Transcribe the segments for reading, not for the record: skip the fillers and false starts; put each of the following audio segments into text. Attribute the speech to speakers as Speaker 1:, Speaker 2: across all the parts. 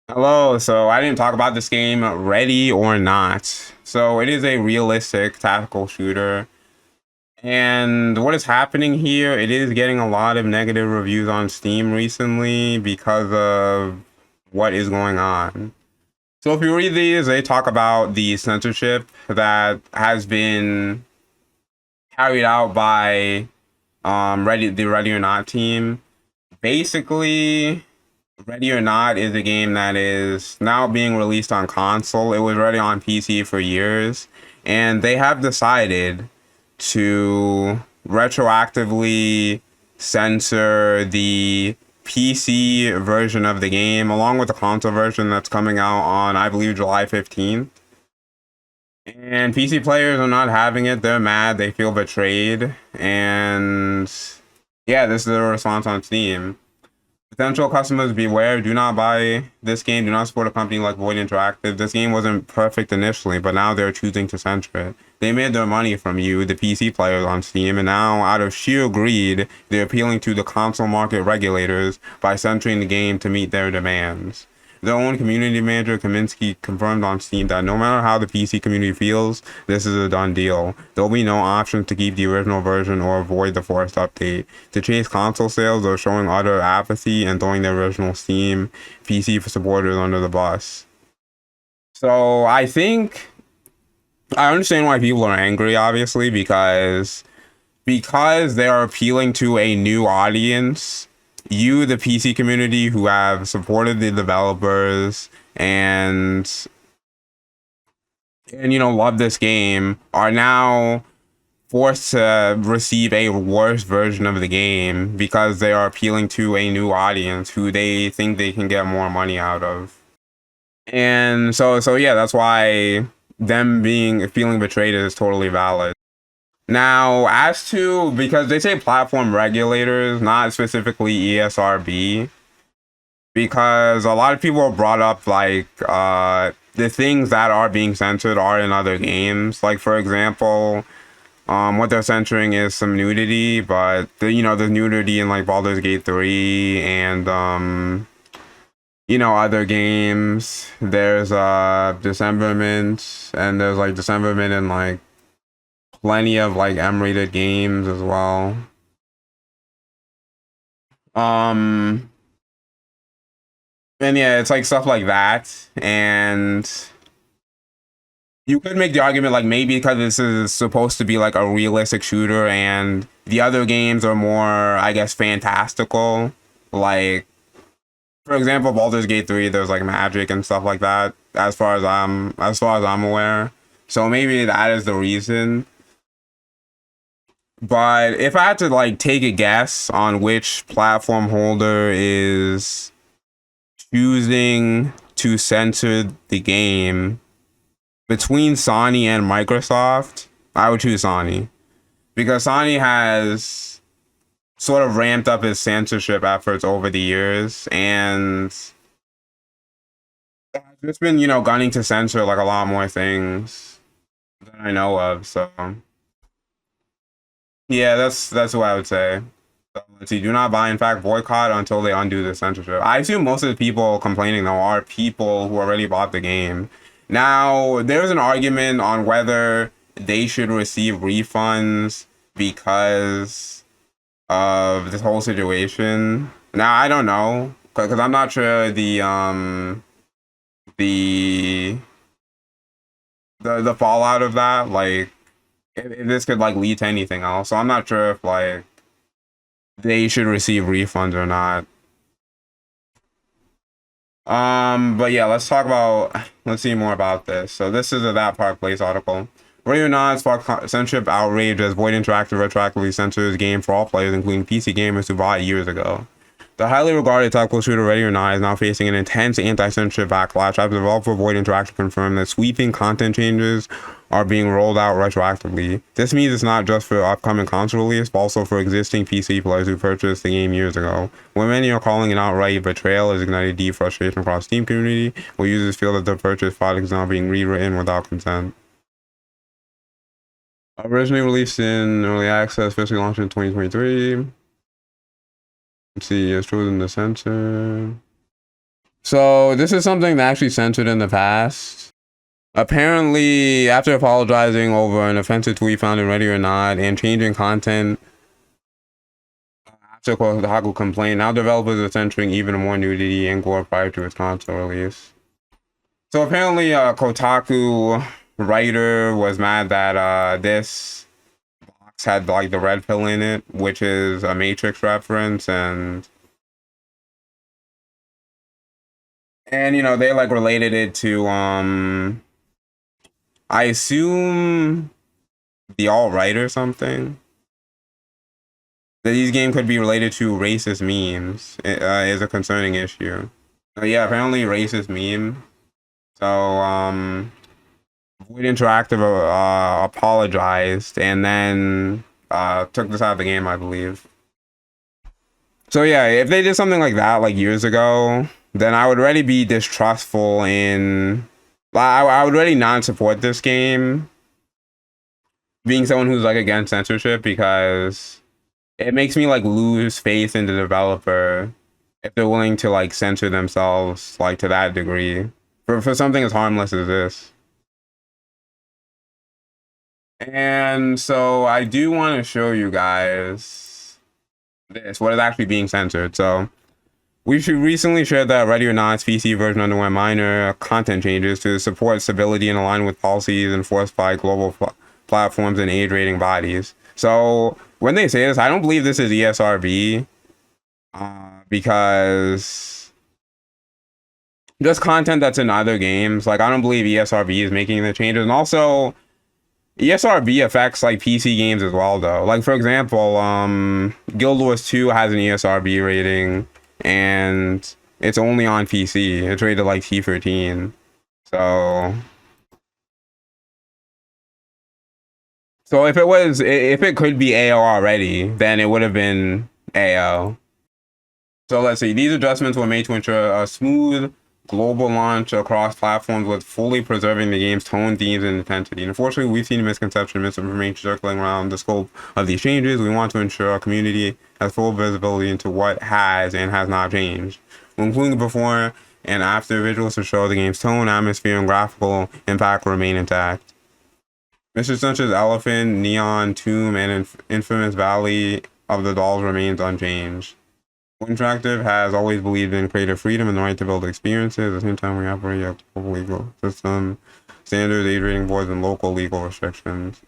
Speaker 1: Hello, so I didn't talk about this game, Ready or Not. So it is a realistic tactical shooter. And what is happening here, it is getting a lot of negative reviews on Steam recently because of what is going on. So if you read these, they talk about the censorship that has been carried out by the Ready or Not team. Basically, Ready or Not is a game that is now being released on console. It was already on PC for years, and they have decided to retroactively censor the PC version of the game along with the console version that's coming out on, I believe, July 15th. And PC players are not having it. They're mad. They feel betrayed. And yeah, this is the response on Steam. Potential customers beware, do not buy this game, do not support a company like Void Interactive. This game wasn't perfect initially, but now they're choosing to censor it. They made their money from you, the PC players on Steam, and now out of sheer greed, they're appealing to the console market regulators by censoring the game to meet their demands. Their own community manager, Kaminsky, confirmed on Steam that no matter how the PC community feels, this is a done deal. There will be no options to keep the original version or avoid the forced update. To chase console sales, they're showing utter apathy and throwing the original Steam PC supporters under the bus. So I think I understand why people are angry, obviously, because they are appealing to a new audience. You, the PC community, who have supported the developers and love this game, are now forced to receive a worse version of the game because they are appealing to a new audience who they think they can get more money out of. And so yeah, that's why them being feeling betrayed is totally valid. Now, as to because they say platform regulators, not specifically ESRB, because a lot of people have brought up like the things that are being censored are in other games. Like for example, what they're censoring is some nudity, but there's nudity in like Baldur's Gate 3 and other games. There's dismemberment, and there's like dismemberment in like plenty of like M-rated games as well. Um, and yeah, it's like stuff like that. And you could make the argument like maybe because this is supposed to be like a realistic shooter and the other games are more, I guess, fantastical. Like, for example, Baldur's Gate 3, there's like magic and stuff like that, as far as I'm aware. So maybe that is the reason. But if I had to like take a guess on which platform holder is choosing to censor the game between Sony and Microsoft, I would choose Sony because Sony has sort of ramped up its censorship efforts over the years and it's been, gunning to censor like a lot more things than I know of. So yeah, that's what I would say. So, let's see. Do not buy. In fact, boycott until they undo the censorship. I assume most of the people complaining though are people who already bought the game. Now, there's an argument on whether they should receive refunds because of this whole situation. Now, I don't know because I'm not sure the the fallout of that. Like, if this could like lead to anything else. So I'm not sure if like they should receive refunds or not. But yeah, let's see more about this. So this is a That Park Place article. Ready or Not sparked censorship outrage as Void Interactive retroactively censors game for all players, including PC gamers who bought it years ago. The highly regarded tactical shooter Ready or Not is now facing an intense anti-censorship backlash after developer Void Interactive confirmed that sweeping content changes are being rolled out retroactively. This means it's not just for upcoming console release, but also for existing PC players who purchased the game years ago. When many are calling it outright betrayal, has ignited deep frustration across the Steam community, where users feel that the purchased product is now being rewritten without consent. Originally released in early access, officially launched in 2023. Let's see, it's chosen to censor. So this is something that actually censored in the past. Apparently, after apologizing over an offensive tweet found in Ready or Not and changing content after Kotaku complained, now developers are censoring even more nudity and gore prior to its console release. So apparently, Kotaku writer was mad that this box had like the red pill in it, which is a Matrix reference, and you know they like related it to I assume the alt-right or something. That these games could be related to racist memes is a concerning issue. Yeah, apparently racist meme. So Void Interactive apologized and then took this out of the game, I believe. So yeah, if they did something like that like years ago, then I would already be distrustful in. I would already not support this game. Being someone who's like against censorship, because it makes me like lose faith in the developer if they're willing to like censor themselves like to that degree for something as harmless as this. And so I do want to show you guys this, what is actually being censored. So we should recently shared that Ready or Not's PC version underwent minor content changes to support stability and align with policies enforced by global platforms and age rating bodies. So when they say this, I don't believe this is ESRB because just content that's in other games. Like I don't believe ESRB is making the changes, and also ESRB affects like PC games as well, though. Like for example, Guild Wars 2 has an ESRB rating, and it's only on PC. It's rated like T13. So if it could be AO already, then it would have been AO. So let's see. These adjustments were made to ensure a smooth global launch across platforms with fully preserving the game's tone, themes, and intensity. Unfortunately, we've seen misconception and misinformation circling around the scope of these changes. We want to ensure our community has full visibility into what has and has not changed, including before and after visuals to show the game's tone, atmosphere, and graphical impact remain intact. Mr. Sunsh's Elephant, Neon, Tomb, and Infamous Valley of the Dolls remains unchanged. Interactive has always believed in creative freedom and the right to build experiences. At the same time, we operate a global legal system, standards, age rating boards, and local legal restrictions.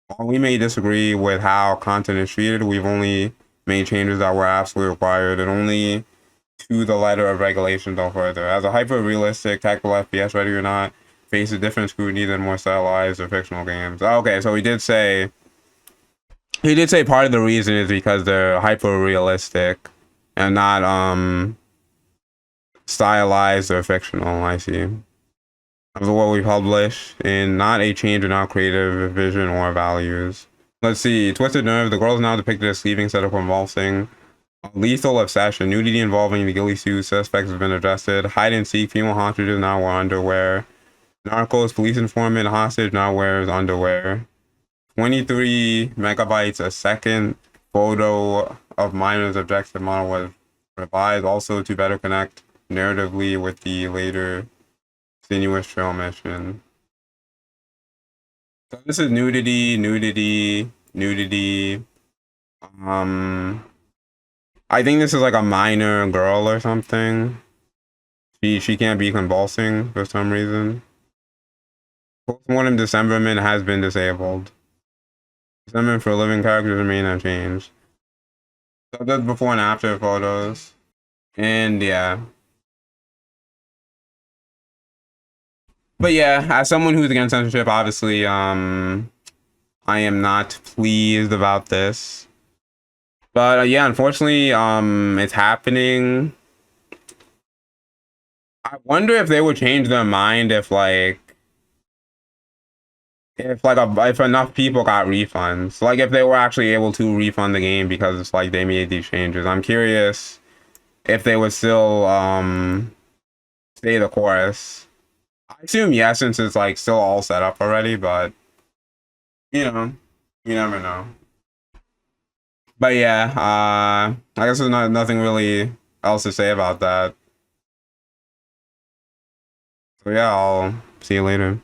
Speaker 1: While we may disagree with how content is treated, we've only made changes that were absolutely required and only to the letter of regulations, no further. As a hyper-realistic tactical FPS, Ready or Not faces different scrutiny than more stylized or fictional games. Okay, so he did say part of the reason is because they're hyper-realistic and not stylized or fictional. I see. Of what we publish, and not a change in our creative vision or values. Let's see. Twisted Nerve. The girl is now depicted as sleeping instead of convulsing. Lethal Obsession. Nudity involving the ghillie suit suspects has been adjusted. Hide and seek. Female hostages now wear underwear. Narcos. Police informant hostage now wears underwear. 23 megabytes a second. Photo of minor's objective model was revised also to better connect narratively with the later sinuous trail mission. So this is nudity. I think this is like a minor girl or something. She can't be convulsing for some reason. Postmortem dismemberment has been disabled. Dismemberment for living characters remain unchanged. So that's before and after photos. And yeah. But yeah, as someone who's against censorship, obviously, I am not pleased about this. But yeah, unfortunately, it's happening. I wonder if they would change their mind if enough people got refunds, like if they were actually able to refund the game because it's like they made these changes. I'm curious if they would still stay the course. I assume yes, since it's like still all set up already, but you know, you never know. But yeah, I guess there's nothing really else to say about that. So yeah, I'll see you later.